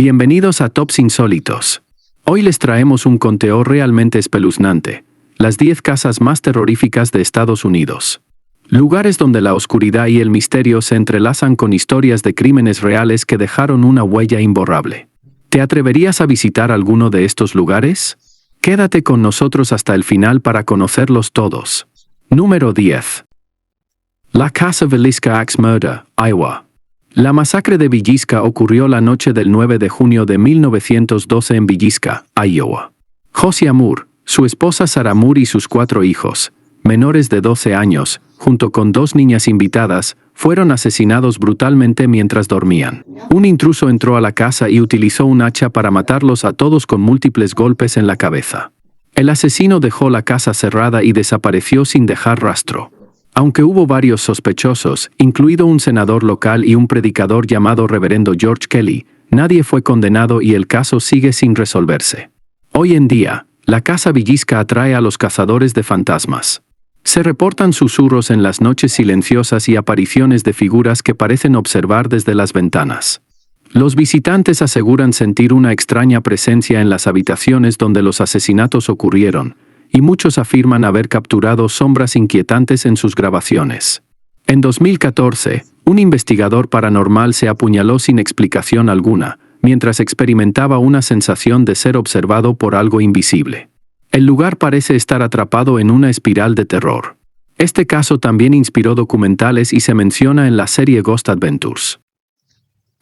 Bienvenidos a Tops Insólitos. Hoy les traemos un conteo realmente espeluznante. Las 10 casas más terroríficas de Estados Unidos. Lugares donde la oscuridad y el misterio se entrelazan con historias de crímenes reales que dejaron una huella imborrable. ¿Te atreverías a visitar alguno de estos lugares? Quédate con nosotros hasta el final para conocerlos todos. Número 10. La Casa Villisca Axe Murder, Iowa. La masacre de Villisca ocurrió la noche del 9 de junio de 1912 en Villisca, Iowa. Josiah Moore, su esposa Sarah Moore y sus 4 hijos, menores de 12 años, junto con 2 niñas invitadas, fueron asesinados brutalmente mientras dormían. Un intruso entró a la casa y utilizó un hacha para matarlos a todos con múltiples golpes en la cabeza. El asesino dejó la casa cerrada y desapareció sin dejar rastro. Aunque hubo varios sospechosos, incluido un senador local y un predicador llamado Reverendo George Kelly, nadie fue condenado y el caso sigue sin resolverse. Hoy en día, la Casa Villisca atrae a los cazadores de fantasmas. Se reportan susurros en las noches silenciosas y apariciones de figuras que parecen observar desde las ventanas. Los visitantes aseguran sentir una extraña presencia en las habitaciones donde los asesinatos ocurrieron, y muchos afirman haber capturado sombras inquietantes en sus grabaciones. En 2014, un investigador paranormal se apuñaló sin explicación alguna, mientras experimentaba una sensación de ser observado por algo invisible. El lugar parece estar atrapado en una espiral de terror. Este caso también inspiró documentales y se menciona en la serie Ghost Adventures.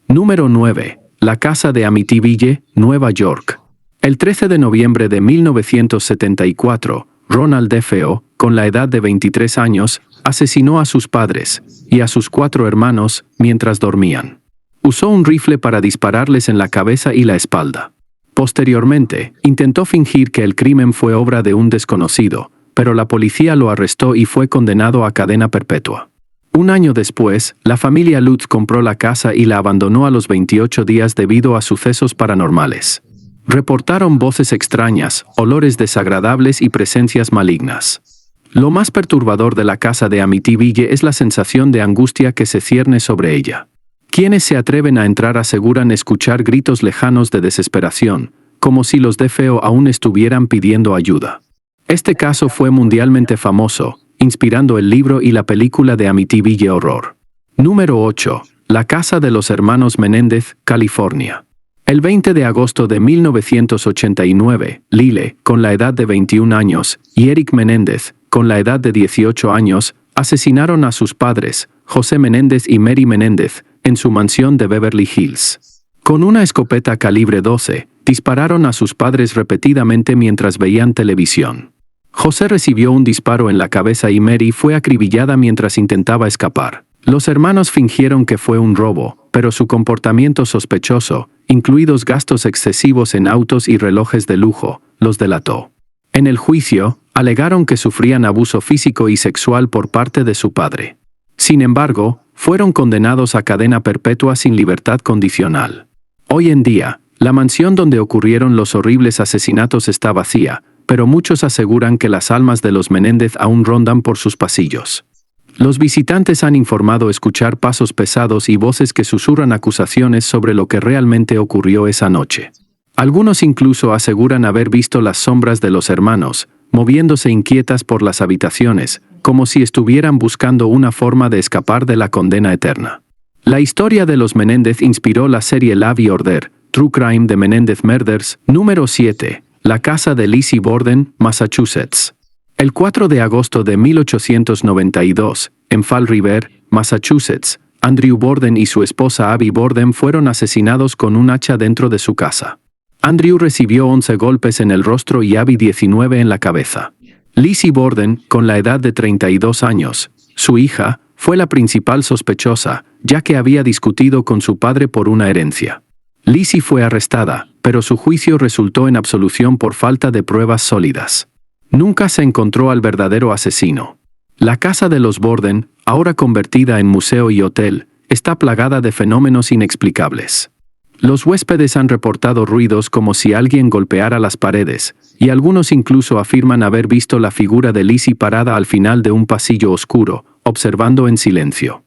Número 9. La Casa de Amityville, Nueva York. El 13 de noviembre de 1974, Ronald DeFeo, con la edad de 23 años, asesinó a sus padres y a sus 4 hermanos mientras dormían. Usó un rifle para dispararles en la cabeza y la espalda. Posteriormente, intentó fingir que el crimen fue obra de un desconocido, pero la policía lo arrestó y fue condenado a cadena perpetua. Un año después, la familia Lutz compró la casa y la abandonó a los 28 días debido a sucesos paranormales. Reportaron voces extrañas, olores desagradables y presencias malignas. Lo más perturbador de la casa de Amityville es la sensación de angustia que se cierne sobre ella. Quienes se atreven a entrar aseguran escuchar gritos lejanos de desesperación, como si los DeFeo aún estuvieran pidiendo ayuda. Este caso fue mundialmente famoso, inspirando el libro y la película de Amityville Horror. Número 8. La Casa de los Hermanos Menéndez, California. El 20 de agosto de 1989, Lyle, con la edad de 21 años, y Eric Menéndez, con la edad de 18 años, asesinaron a sus padres, José Menéndez y Mary Menéndez, en su mansión de Beverly Hills. Con una escopeta calibre 12, dispararon a sus padres repetidamente mientras veían televisión. José recibió un disparo en la cabeza y Mary fue acribillada mientras intentaba escapar. Los hermanos fingieron que fue un robo, pero su comportamiento sospechoso, incluidos gastos excesivos en autos y relojes de lujo, los delató. En el juicio, alegaron que sufrían abuso físico y sexual por parte de su padre. Sin embargo, fueron condenados a cadena perpetua sin libertad condicional. Hoy en día, la mansión donde ocurrieron los horribles asesinatos está vacía, pero muchos aseguran que las almas de los Menéndez aún rondan por sus pasillos. Los visitantes han informado escuchar pasos pesados y voces que susurran acusaciones sobre lo que realmente ocurrió esa noche. Algunos incluso aseguran haber visto las sombras de los hermanos, moviéndose inquietas por las habitaciones, como si estuvieran buscando una forma de escapar de la condena eterna. La historia de los Menéndez inspiró la serie Law y Order, True Crime de Menéndez Murders. Número 7. La Casa de Lizzie Borden, Massachusetts. El 4 de agosto de 1892, en Fall River, Massachusetts, Andrew Borden y su esposa Abby Borden fueron asesinados con un hacha dentro de su casa. Andrew recibió 11 golpes en el rostro y Abby 19 en la cabeza. Lizzie Borden, con la edad de 32 años, su hija, fue la principal sospechosa, ya que había discutido con su padre por una herencia. Lizzie fue arrestada, pero su juicio resultó en absolución por falta de pruebas sólidas. Nunca se encontró al verdadero asesino. La casa de los Borden, ahora convertida en museo y hotel, está plagada de fenómenos inexplicables. Los huéspedes han reportado ruidos como si alguien golpeara las paredes, y algunos incluso afirman haber visto la figura de Lizzie parada al final de un pasillo oscuro, observando en silencio.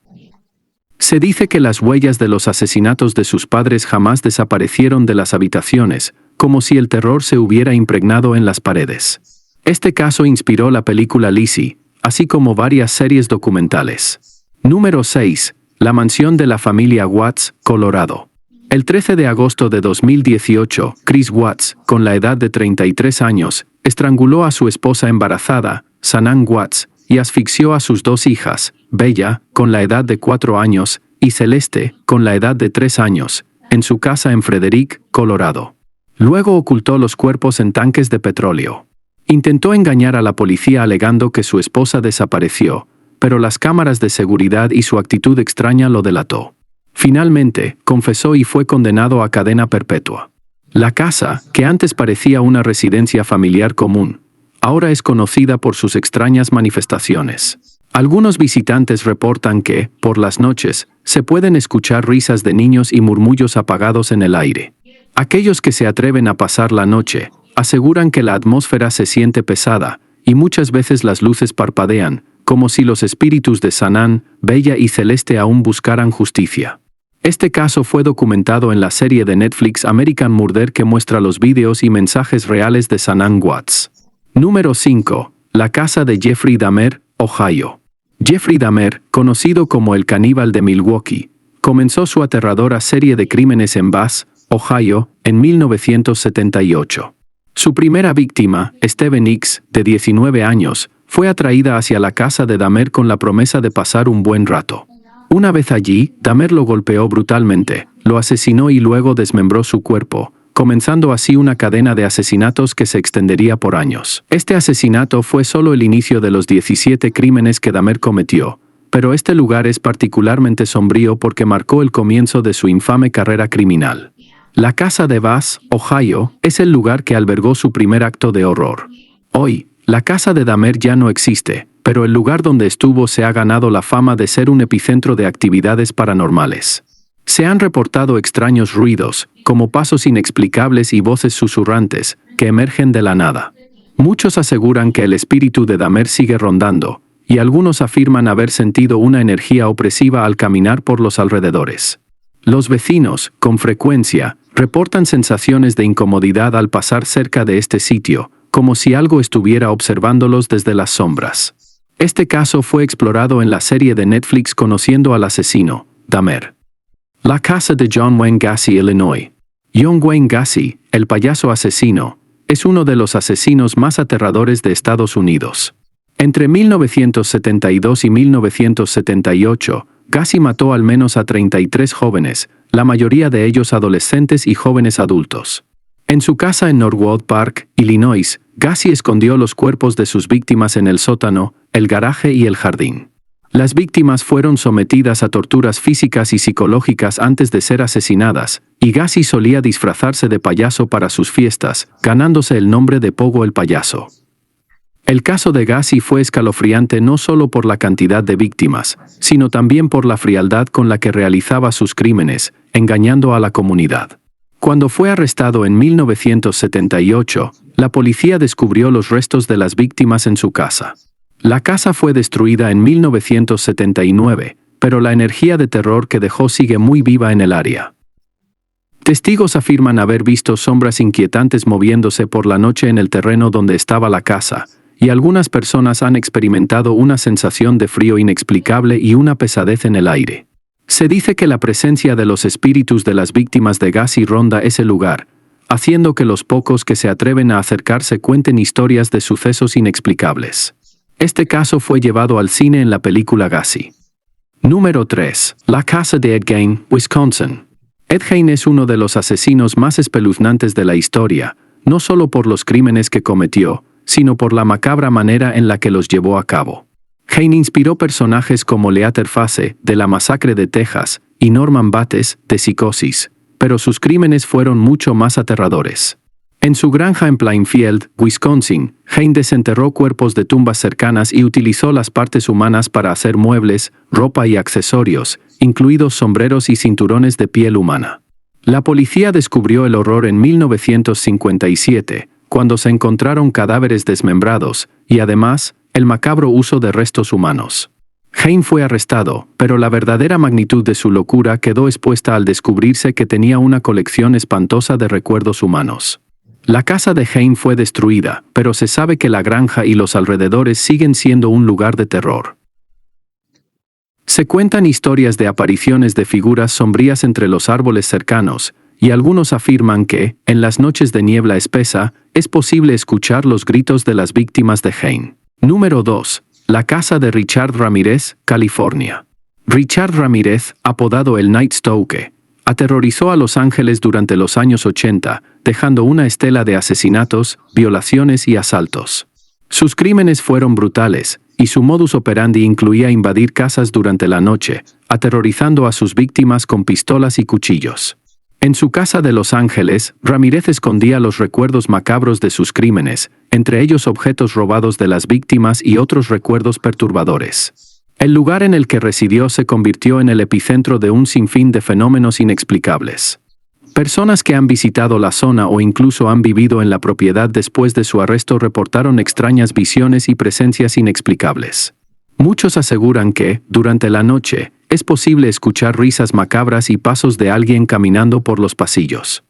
Se dice que las huellas de los asesinatos de sus padres jamás desaparecieron de las habitaciones, como si el terror se hubiera impregnado en las paredes. Este caso inspiró la película Lizzie, así como varias series documentales. Número 6. La mansión de la familia Watts, Colorado. El 13 de agosto de 2018, Chris Watts, con la edad de 33 años, estranguló a su esposa embarazada, Shanann Watts, y asfixió a sus dos hijas, Bella, con la edad de 4 años, y Celeste, con la edad de 3 años, en su casa en Frederick, Colorado. Luego ocultó los cuerpos en tanques de petróleo. Intentó engañar a la policía alegando que su esposa desapareció, pero las cámaras de seguridad y su actitud extraña lo delató. Finalmente, confesó y fue condenado a cadena perpetua. La casa, que antes parecía una residencia familiar común, ahora es conocida por sus extrañas manifestaciones. Algunos visitantes reportan que, por las noches, se pueden escuchar risas de niños y murmullos apagados en el aire. Aquellos que se atreven a pasar la noche, aseguran que la atmósfera se siente pesada, y muchas veces las luces parpadean, como si los espíritus de Shanann, Bella y Celeste aún buscaran justicia. Este caso fue documentado en la serie de Netflix American Murder que muestra los vídeos y mensajes reales de Shanann Watts. Número 5. La casa de Jeffrey Dahmer, Ohio. Jeffrey Dahmer, conocido como el caníbal de Milwaukee, comenzó su aterradora serie de crímenes en Bath, Ohio, en 1978. Su primera víctima, Steven Hicks, de 19 años, fue atraída hacia la casa de Dahmer con la promesa de pasar un buen rato. Una vez allí, Dahmer lo golpeó brutalmente, lo asesinó y luego desmembró su cuerpo, comenzando así una cadena de asesinatos que se extendería por años. Este asesinato fue solo el inicio de los 17 crímenes que Dahmer cometió, pero este lugar es particularmente sombrío porque marcó el comienzo de su infame carrera criminal. La casa de Bath, Ohio, es el lugar que albergó su primer acto de horror. Hoy, la casa de Dahmer ya no existe, pero el lugar donde estuvo se ha ganado la fama de ser un epicentro de actividades paranormales. Se han reportado extraños ruidos, como pasos inexplicables y voces susurrantes, que emergen de la nada. Muchos aseguran que el espíritu de Dahmer sigue rondando, y algunos afirman haber sentido una energía opresiva al caminar por los alrededores. Los vecinos, con frecuencia, reportan sensaciones de incomodidad al pasar cerca de este sitio, como si algo estuviera observándolos desde las sombras. Este caso fue explorado en la serie de Netflix Conociendo al asesino, Dahmer. La casa de John Wayne Gacy, Illinois. John Wayne Gacy, el payaso asesino, es uno de los asesinos más aterradores de Estados Unidos. Entre 1972 y 1978, Gacy mató al menos a 33 jóvenes, la mayoría de ellos adolescentes y jóvenes adultos. En su casa en Norwood Park, Illinois, Gacy escondió los cuerpos de sus víctimas en el sótano, el garaje y el jardín. Las víctimas fueron sometidas a torturas físicas y psicológicas antes de ser asesinadas, y Gacy solía disfrazarse de payaso para sus fiestas, ganándose el nombre de Pogo el payaso. El caso de Gacy fue escalofriante no solo por la cantidad de víctimas, sino también por la frialdad con la que realizaba sus crímenes, engañando a la comunidad. Cuando fue arrestado en 1978, la policía descubrió los restos de las víctimas en su casa. La casa fue destruida en 1979, pero la energía de terror que dejó sigue muy viva en el área. Testigos afirman haber visto sombras inquietantes moviéndose por la noche en el terreno donde estaba la casa, y algunas personas han experimentado una sensación de frío inexplicable y una pesadez en el aire. Se dice que la presencia de los espíritus de las víctimas de Gacy ronda ese lugar, haciendo que los pocos que se atreven a acercarse cuenten historias de sucesos inexplicables. Este caso fue llevado al cine en la película Gacy. Número 3. La casa de Ed Gein, Wisconsin. Ed Gein es uno de los asesinos más espeluznantes de la historia, no solo por los crímenes que cometió, sino por la macabra manera en la que los llevó a cabo. Gein inspiró personajes como Leatherface, de La Masacre de Texas, y Norman Bates, de Psicosis, pero sus crímenes fueron mucho más aterradores. En su granja en Plainfield, Wisconsin, Gein desenterró cuerpos de tumbas cercanas y utilizó las partes humanas para hacer muebles, ropa y accesorios, incluidos sombreros y cinturones de piel humana. La policía descubrió el horror en 1957, cuando se encontraron cadáveres desmembrados, y además, el macabro uso de restos humanos. Hain fue arrestado, pero la verdadera magnitud de su locura quedó expuesta al descubrirse que tenía una colección espantosa de recuerdos humanos. La casa de Hain fue destruida, pero se sabe que la granja y los alrededores siguen siendo un lugar de terror. Se cuentan historias de apariciones de figuras sombrías entre los árboles cercanos, y algunos afirman que, en las noches de niebla espesa, es posible escuchar los gritos de las víctimas de Hain. Número 2. La casa de Richard Ramírez, California. Richard Ramírez, apodado el Night Stalker, aterrorizó a Los Ángeles durante los años 80, dejando una estela de asesinatos, violaciones y asaltos. Sus crímenes fueron brutales, y su modus operandi incluía invadir casas durante la noche, aterrorizando a sus víctimas con pistolas y cuchillos. En su casa de Los Ángeles, Ramírez escondía los recuerdos macabros de sus crímenes, entre ellos objetos robados de las víctimas y otros recuerdos perturbadores. El lugar en el que residió se convirtió en el epicentro de un sinfín de fenómenos inexplicables. Personas que han visitado la zona o incluso han vivido en la propiedad después de su arresto reportaron extrañas visiones y presencias inexplicables. Muchos aseguran que, durante la noche, es posible escuchar risas macabras y pasos de alguien caminando por los pasillos.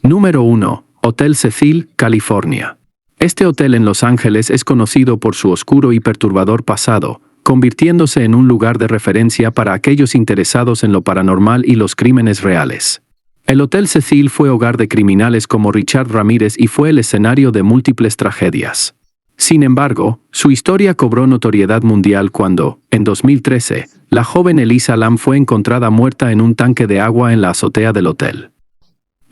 Número 1. Hotel Cecil, California. Este hotel en Los Ángeles es conocido por su oscuro y perturbador pasado, convirtiéndose en un lugar de referencia para aquellos interesados en lo paranormal y los crímenes reales. El Hotel Cecil fue hogar de criminales como Richard Ramírez y fue el escenario de múltiples tragedias. Sin embargo, su historia cobró notoriedad mundial cuando, en 2013, la joven Elisa Lam fue encontrada muerta en un tanque de agua en la azotea del hotel.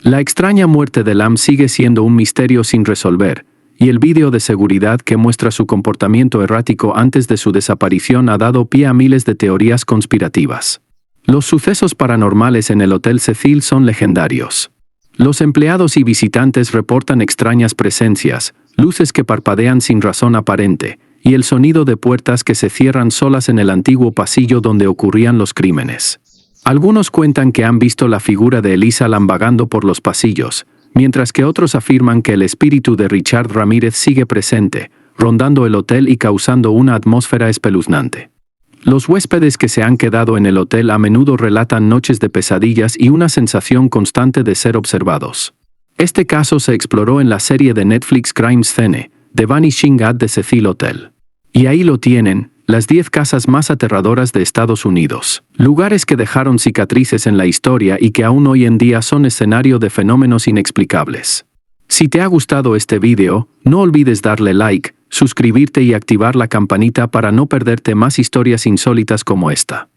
La extraña muerte de Lam sigue siendo un misterio sin resolver, y el vídeo de seguridad que muestra su comportamiento errático antes de su desaparición ha dado pie a miles de teorías conspirativas. Los sucesos paranormales en el Hotel Cecil son legendarios. Los empleados y visitantes reportan extrañas presencias, luces que parpadean sin razón aparente, y el sonido de puertas que se cierran solas en el antiguo pasillo donde ocurrían los crímenes. Algunos cuentan que han visto la figura de Elisa Lam vagando por los pasillos, mientras que otros afirman que el espíritu de Richard Ramírez sigue presente, rondando el hotel y causando una atmósfera espeluznante. Los huéspedes que se han quedado en el hotel a menudo relatan noches de pesadillas y una sensación constante de ser observados. Este caso se exploró en la serie de Netflix Crime Scene, The Vanishing at the Cecil Hotel. Y ahí lo tienen, las 10 casas más aterradoras de Estados Unidos. Lugares que dejaron cicatrices en la historia y que aún hoy en día son escenario de fenómenos inexplicables. Si te ha gustado este video, no olvides darle like, suscribirte y activar la campanita para no perderte más historias insólitas como esta.